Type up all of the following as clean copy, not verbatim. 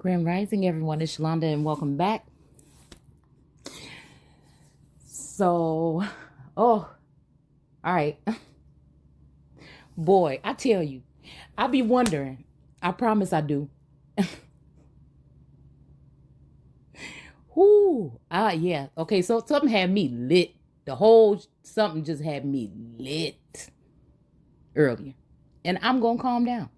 Grand Rising, everyone. It's Shalonda, and welcome back. So, oh, all right. Boy, I tell you, I be wondering. I promise I do. Whoo. Yeah. Okay, so something had me lit. The whole something just had me lit earlier. And I'm going to calm down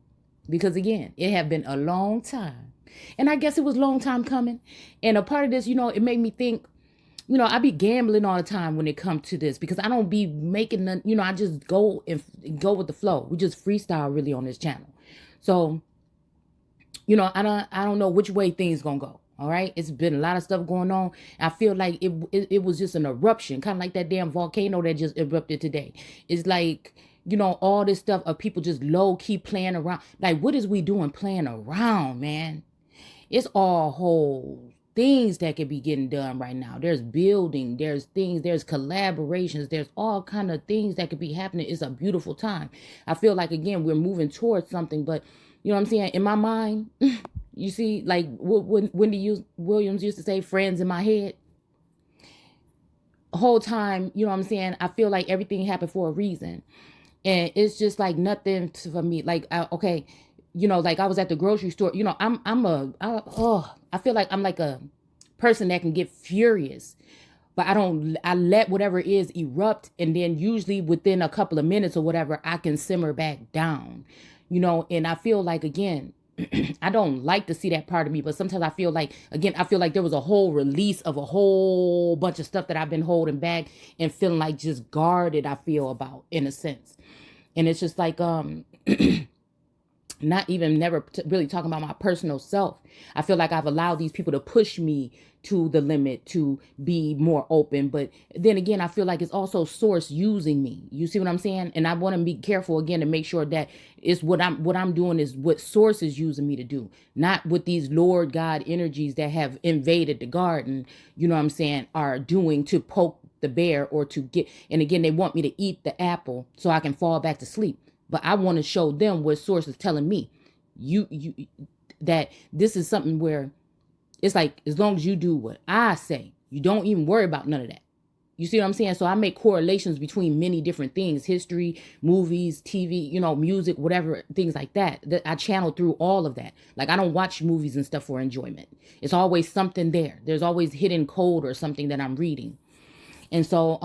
because, again, it had been a long time. And I guess it was a long time coming. And a part of this, it made me think, I be gambling all the time when it comes to this because I don't be making none, I just go and go with the flow. We just freestyle really on this channel. So, I don't know which way things gonna go. All right. It's been a lot of stuff going on. I feel like it was just an eruption, kind of like that damn volcano that just erupted today. It's like, all this stuff of people just low key playing around. Like, what is we doing playing around, man? It's all whole things that could be getting done right now. There's building, there's things, there's collaborations, there's all kind of things that could be happening. It's a beautiful time. I feel like, again, we're moving towards something, but you know what I'm saying? In my mind, you see, like what Wendy Williams used to say, friends in my head. Whole time, you know what I'm saying? I feel like everything happened for a reason. And it's just like nothing for me. Like, okay, like I was at the grocery store. I feel like I'm like a person that can get furious, but I let whatever it is erupt, and then usually within a couple of minutes or whatever, I can simmer back down, and I feel like, again, I don't like to see that part of me, but sometimes I feel like, again, there was a whole release of a whole bunch of stuff that I've been holding back and feeling like just guarded, I feel about, in a sense. And it's just like, not even never really talking about my personal self. I feel like I've allowed these people to push me to the limit to be more open. But then again, I feel like it's also source using me. You see what I'm saying? And I want to be careful, again, to make sure that it's what I'm doing is what source is using me to do, not what these Lord God energies that have invaded the garden, you know what I'm saying, are doing to poke the bear or to get. And again, they want me to eat the apple so I can fall back to sleep. But I want to show them what source is telling me. You that this is something where it's like, as long as you do what I say, you don't even worry about none of that. You see what I'm saying? So I make correlations between many different things: history, movies, TV, music, whatever, things like that. That I channel through all of that. Like, I don't watch movies and stuff for enjoyment. It's always something there. There's always hidden code or something that I'm reading. And so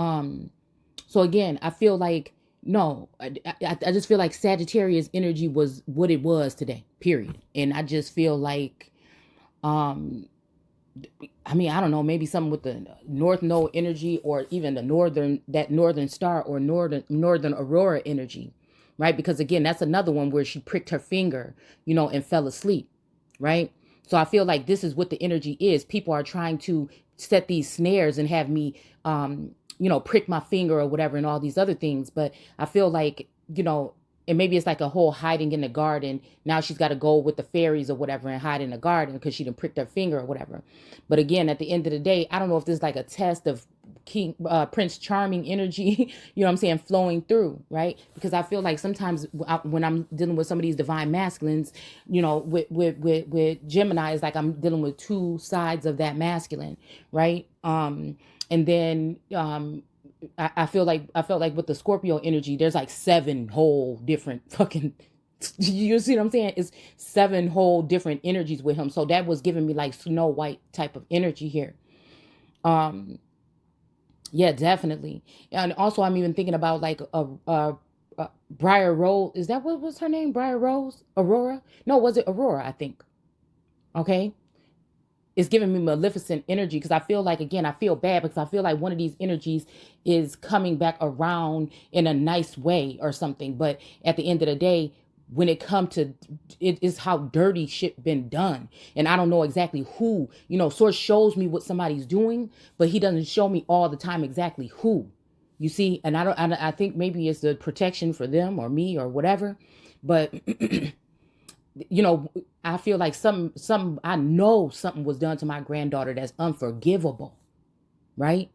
again, I feel like, no, I just feel like Sagittarius energy was what it was today, period. And I just feel like, I mean, I don't know, maybe something with the North Node energy, or even the northern star, or northern aurora energy, right? Because again, that's another one where she pricked her finger, and fell asleep, right? So I feel like this is what the energy is. People are trying to set these snares and have me, prick my finger or whatever, and all these other things. But I feel like, and maybe it's like a whole hiding in the garden. Now she's got to go with the fairies or whatever and hide in the garden because she done pricked her finger or whatever. But again, at the end of the day, I don't know if this is like a test of Prince Charming energy, you know what I'm saying, flowing through, right? Because I feel like sometimes when I'm dealing with some of these divine masculines, with Gemini, it's like I'm dealing with two sides of that masculine, right? And then I felt like with the Scorpio energy, there's like 7 whole different fucking, you see what I'm saying? It's 7 whole different energies with him. So that was giving me like Snow White type of energy here. Yeah, definitely. And also, I'm even thinking about like a Briar Rose. Is that what was her name? Briar Rose? Aurora? No, was it Aurora? I think. Okay. It's giving me Maleficent energy because I feel like, again, I feel bad because I feel like one of these energies is coming back around in a nice way or something. But at the end of the day, when it comes to it, is how dirty shit been done. And I don't know exactly who, Source shows me what somebody's doing, but he doesn't show me all the time exactly who. You see, and I think maybe it's the protection for them or me or whatever. But I feel like I know something was done to my granddaughter that's unforgivable, right?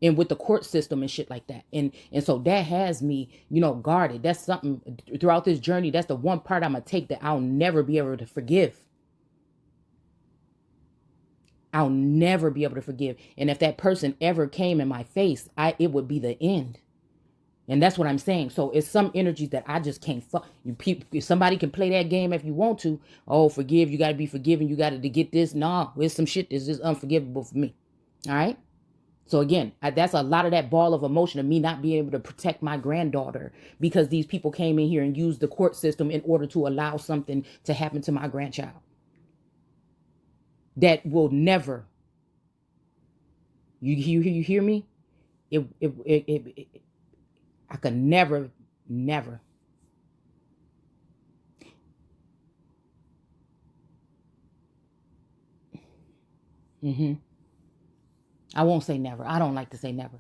And with the court system and shit like that. And so that has me, guarded. That's something throughout this journey. That's the one part I'm going to take that I'll never be able to forgive. I'll never be able to forgive. And if that person ever came in my face, it would be the end. And that's what I'm saying. So it's some energies that I just can't fuck. You people, somebody can play that game if you want to. Oh, forgive. You got to be forgiven. You got to get this. No, there's some shit that's just unforgivable for me. All right. So again, that's a lot of that ball of emotion of me not being able to protect my granddaughter because these people came in here and used the court system in order to allow something to happen to my grandchild. That will never. You hear me? I could never. I won't say never. I don't like to say never.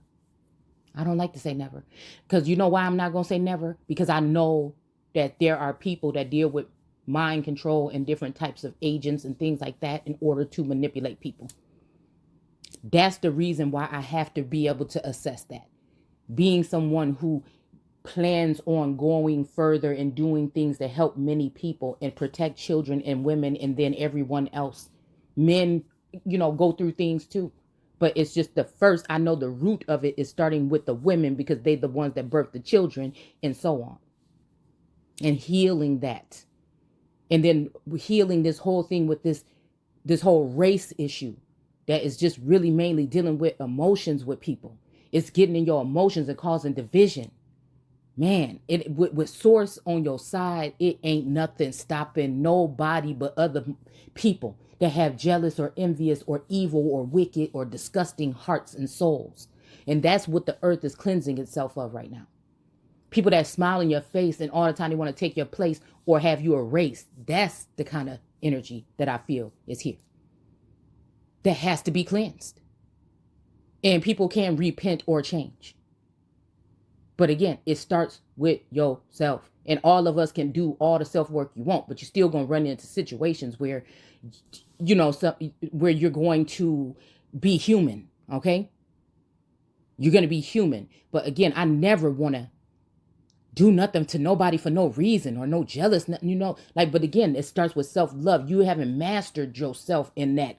I don't like to say never. Because you know why I'm not going to say never? Because I know that there are people that deal with mind control and different types of agents and things like that in order to manipulate people. That's the reason why I have to be able to assess that. Being someone who plans on going further and doing things to help many people and protect children and women and then everyone else. Men, go through things too. But it's just I know the root of it is starting with the women because they're the ones that birth the children and so on. And healing that. And then healing this whole thing with this whole race issue that is just really mainly dealing with emotions with people. It's getting in your emotions and causing division. Man, with source on your side, it ain't nothing stopping nobody but other people that have jealous or envious or evil or wicked or disgusting hearts and souls. And that's what the earth is cleansing itself of right now. People that smile in your face and all the time they want to take your place or have you erased. That's the kind of energy that I feel is here. That has to be cleansed. And people can repent or change. But again, it starts with yourself. And all of us can do all the self-work you want, but you're still going to run into situations where, where you're going to be human, okay? You're going to be human. But again, I never want to do nothing to nobody for no reason or no jealous, but again, it starts with self-love. You haven't mastered yourself in that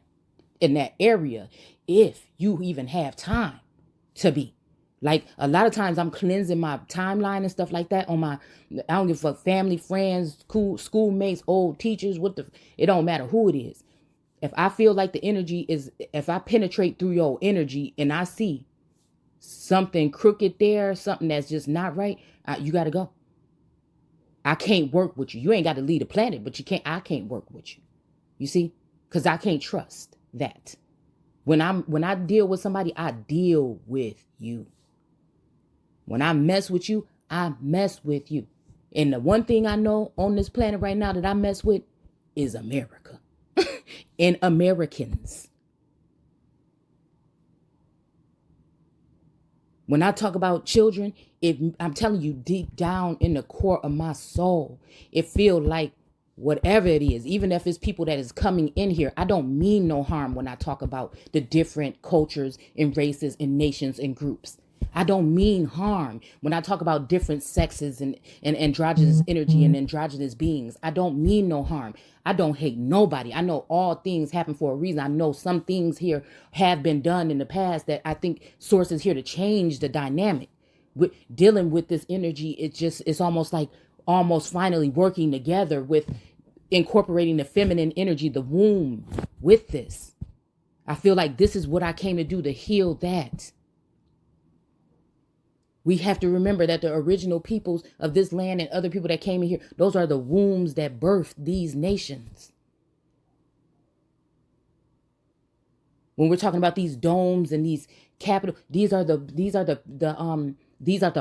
area if you even have time to be. Like a lot of times I'm cleansing my timeline and stuff like that on I don't give a fuck, family, friends, schoolmates, old teachers, it don't matter who it is. If I feel like if I penetrate through your energy and I see something crooked there, something that's just not right, you got to go. I can't work with you. You ain't got to leave the planet, but I can't work with you. You see? Because I can't trust that. When I deal with somebody, I deal with you. When I mess with you, I mess with you. And the one thing I know on this planet right now that I mess with is America and Americans. When I talk about children, I'm telling you deep down in the core of my soul, it feels like whatever it is, even if it's people that is coming in here, I don't mean no harm when I talk about the different cultures and races and nations and groups. I don't mean harm when I talk about different sexes and androgynous energy and androgynous beings. I don't mean no harm. I don't hate nobody. I know all things happen for a reason. I know some things here have been done in the past that I think Source is here to change the dynamic. With dealing with this energy, it's almost like almost finally working together with incorporating the feminine energy, the womb with this. I feel like this is what I came to do, to heal that. We have to remember that the original peoples of this land and other people that came in here, those are the wombs that birthed these nations. When we're talking about these domes and these capital, these are the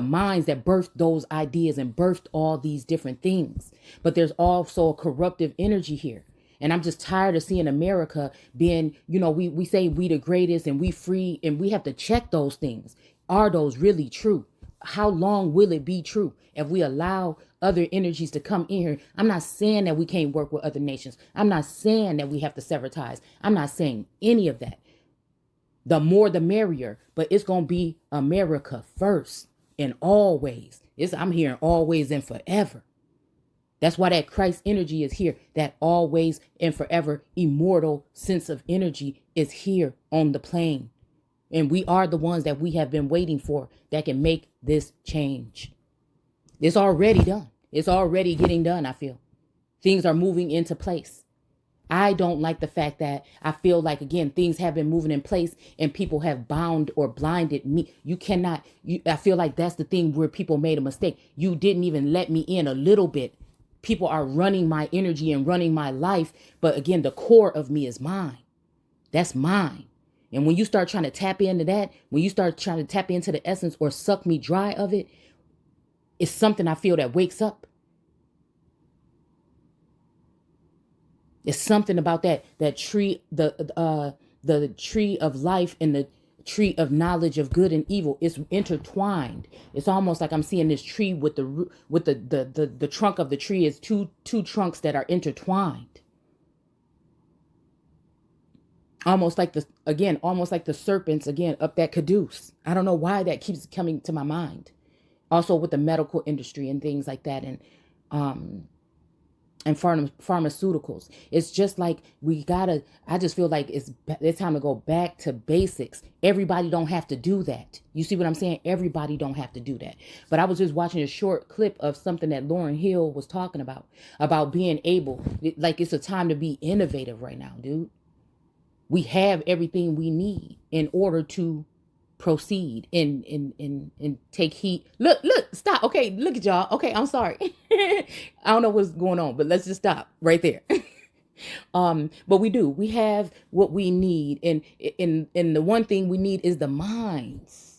minds that birthed those ideas and birthed all these different things. But there's also a corruptive energy here. And I'm just tired of seeing America being, we say we the greatest and we free, and we have to check those things. Are those really true? How long will it be true if we allow other energies to come in here? I'm not saying that we can't work with other nations. I'm not saying that we have to sever ties. I'm not saying any of that. The more the merrier, but it's going to be America first and always. I'm hearing always and forever. That's why that Christ energy is here. That always and forever immortal sense of energy is here on the plane. And we are the ones that we have been waiting for that can make this change. It's already done. It's already getting done, I feel. Things are moving into place. I don't like the fact that I feel like, again, things have been moving in place and people have bound or blinded me. You cannot, I feel like that's the thing where people made a mistake. You didn't even let me in a little bit. People are running my energy and running my life. But again, the core of me is mine. That's mine. And when you start trying to tap into that, when you start trying to tap into the essence or suck me dry of it, it's something I feel that wakes up. It's something about that tree, the tree of life and the tree of knowledge of good and evil. It's intertwined. It's almost like I'm seeing this tree with the trunk of the tree is two trunks that are intertwined. Almost like the serpents again up that caduce. I don't know why that keeps coming to my mind. Also with the medical industry and things like that, and pharmaceuticals. It's just like I just feel like it's time to go back to basics. Everybody don't have to do that. You see what I'm saying? Everybody don't have to do that. But I was just watching a short clip of something that Lauryn Hill was talking about being able, like it's a time to be innovative right now, dude. We have everything we need in order to proceed and take heed. Look, stop. Okay, look at y'all. Okay, I'm sorry. I don't know what's going on, but let's just stop right there. But we have what we need, and the one thing we need is the minds.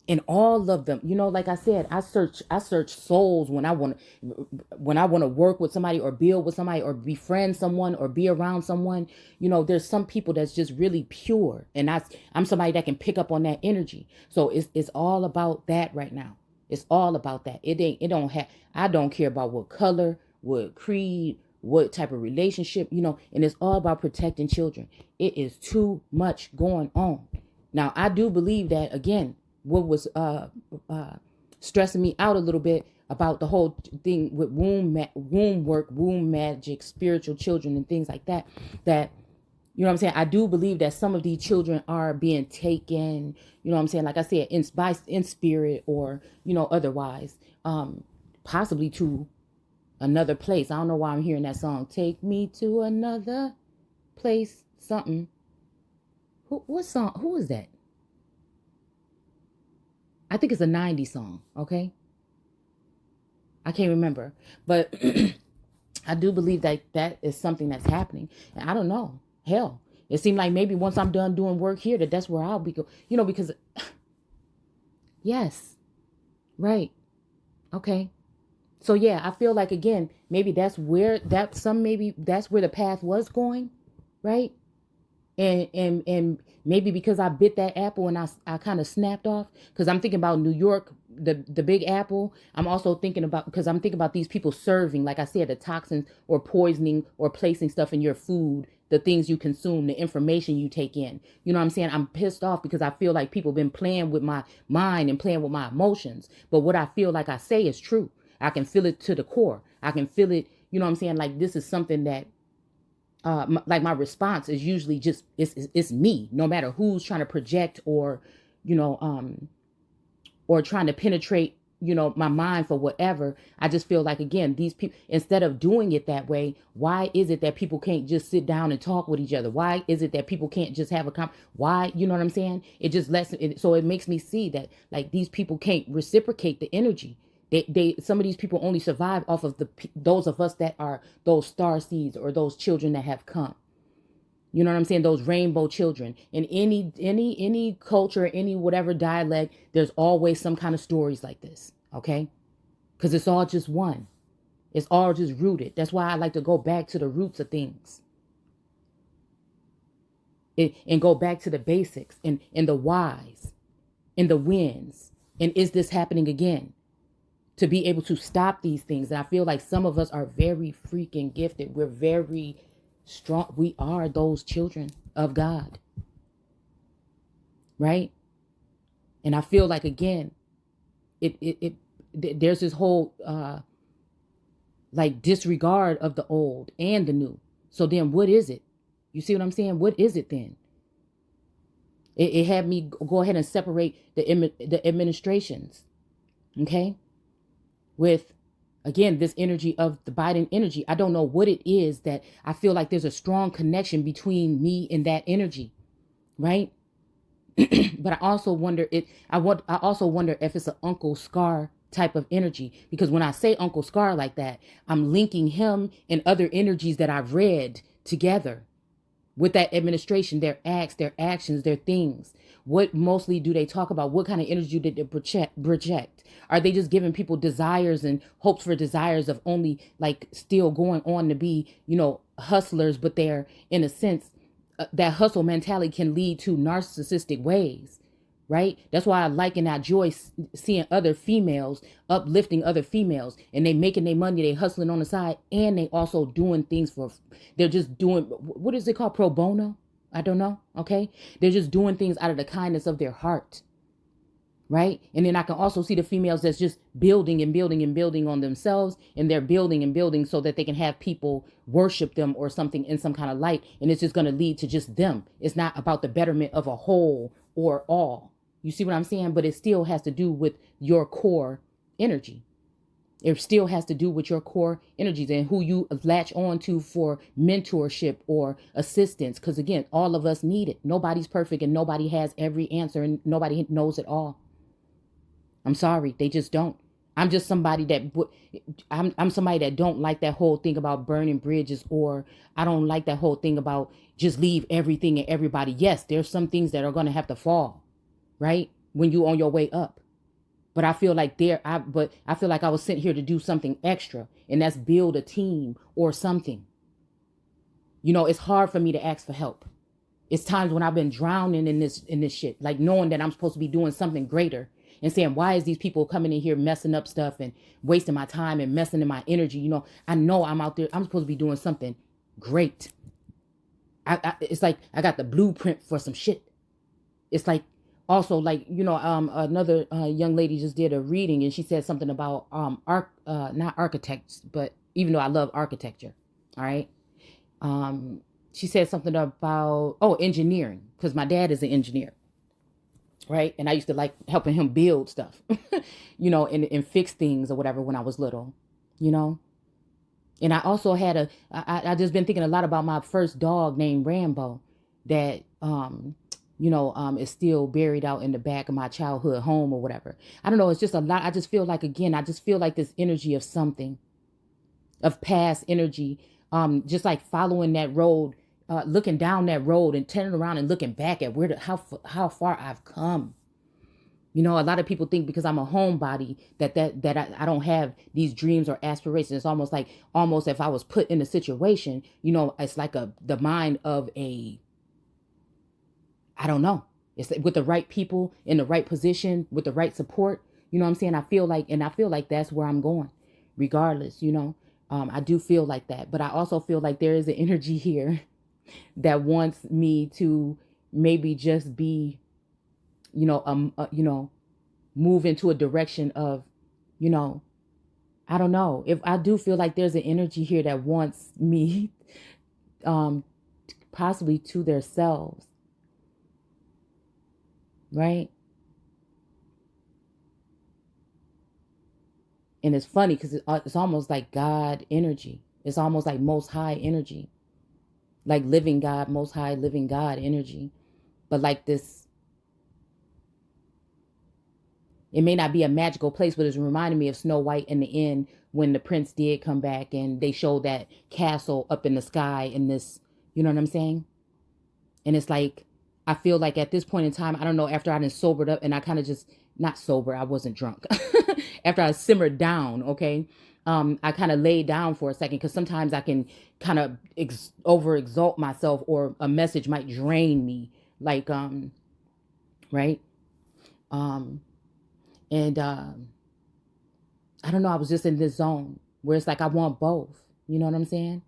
And all of them, like I said, I search souls when I want to work with somebody or build with somebody or befriend someone or be around someone. There's some people that's just really pure, and I'm somebody that can pick up on that energy. So it's all about that right now. It's all about that. I don't care about what color, what creed, what type of relationship, and it's all about protecting children. It is too much going on. Now, I do believe that, again, what was stressing me out a little bit about the whole thing with womb work, womb magic, spiritual children and things like that, you know what I'm saying? I do believe that some of these children are being taken, you know what I'm saying? Like I said, in spirit or, otherwise, possibly to another place. I don't know why I'm hearing that song. Take me to another place, something. What song? Who is that? I think it's a 90s song, okay? I can't remember. But I do believe that is something that's happening. And I don't know. Hell, it seemed like maybe once I'm done doing work here, that's where I'll be because yes. Right. Okay. So yeah, I feel like, again, maybe that's where the path was going, right? And maybe because I bit that apple and I kind of snapped off, because I'm thinking about New York, the Big Apple. I'm also thinking about these people serving, like I said, the toxins or poisoning or placing stuff in your food, the things you consume, the information you take in. You know what I'm saying? I'm pissed off because I feel like people have been playing with my mind and playing with my emotions. But what I feel like I say is true. I can feel it to the core. I can feel it. You know what I'm saying? Like, this is something that my response is usually just it's me, no matter who's trying to project or or trying to penetrate my mind for whatever. I just feel like, again, these people, instead of doing it that way, why is it that people can't just sit down and talk with each other? Why is it that people can't just have why, you know what I'm saying? It just so it makes me see that, like, these people can't reciprocate the energy. Some of these people only survive off of those of us that are those star seeds or those children that have come. You know what I'm saying? Those rainbow children. In any culture, any whatever dialect, there's always some kind of stories like this. Okay? Because it's all just one. It's all just rooted. That's why I like to go back to the roots of things. And go back to the basics and the whys and the wins. And is this happening again? To be able to stop these things. And I feel like some of us are very freaking gifted. We're very strong. We are those children of God. Right? And I feel like, again, there's this whole like disregard of the old and the new. So then what is it? You see what I'm saying? What is it then? It had me go ahead and separate the administrations, okay? With, again, this energy of the Biden energy. I don't know what it is that I feel like there's a strong connection between me and that energy, right? But I also wonder I also wonder if it's an Uncle Scar type of energy, because when I say Uncle Scar like that, I'm linking him and other energies that I've read together with that administration, their acts, their actions, their things. What mostly do they talk about? What kind of energy did they project? Are they just giving people desires and hopes for desires of only like still going on to be, hustlers, but they're in a sense, that hustle mentality can lead to narcissistic ways, right? That's why I like and I enjoy seeing other females uplifting other females, and they making their money, they hustling on the side, and they also doing things they're just doing, what is it called? Pro bono? I don't know. Okay. They're just doing things out of the kindness of their heart. Right. And then I can also see the females that's just building and building and building on themselves, and they're building and building so that they can have people worship them or something in some kind of light. And it's just going to lead to just them. It's not about the betterment of a whole or all. You see what I'm saying? But it still has to do with your core energy. It still has to do with your core energies and who you latch on to for mentorship or assistance. Because again, all of us need it. Nobody's perfect and nobody has every answer and nobody knows it all. I'm sorry, they just don't. I'm just somebody that I'm somebody that don't like that whole thing about burning bridges, or I don't like that whole thing about just leave everything and everybody. Yes, there's some things that are going to have to fall, right? When you on your way up. But I feel like I feel like I was sent here to do something extra, and that's build a team or something. It's hard for me to ask for help. It's times when I've been drowning in this shit, like knowing that I'm supposed to be doing something greater and saying, why is these people coming in here messing up stuff and wasting my time and messing in my energy? I know I'm out there. I'm supposed to be doing something great. It's like I got the blueprint for some shit. It's like also like, another young lady just did a reading, and she said something about not architects, but even though I love architecture, all right. She said something about engineering, because my dad is an engineer. Right. And I used to like helping him build stuff, and fix things or whatever when I was little, And I also had I just been thinking a lot about my first dog named Rambo that, is still buried out in the back of my childhood home or whatever. I don't know. It's just a lot. I just feel like, again, this energy of something, of past energy, just like following that road. Looking down that road and turning around and looking back at how far I've come. A lot of people think because I'm a homebody that I don't have these dreams or aspirations. It's almost if I was put in a situation, it's like the mind of I don't know. It's with the right people in the right position with the right support. You know what I'm saying? I feel like that's where I'm going, regardless. I do feel like that, but I also feel like there is an energy here that wants me to maybe just be, move into a direction of, I don't know. If I do feel like there's an energy here that wants me, possibly to themselves, right? And it's funny because it's almost like God energy. It's almost like Most High energy. Like living God, Most High living God energy. But like this, it may not be a magical place, but it's reminding me of Snow White in the end when the prince did come back and they showed that castle up in the sky in this, you know what I'm saying? And it's like, I feel like at this point in time, I don't know, after I done sobered up and I kind of just, not sober, I wasn't drunk. After I simmered down, okay? I kind of laid down for a second, because sometimes I can kind of over exalt myself, or a message might drain me, like, right? And I don't know, I was just in this zone where it's like I want both. You know what I'm saying?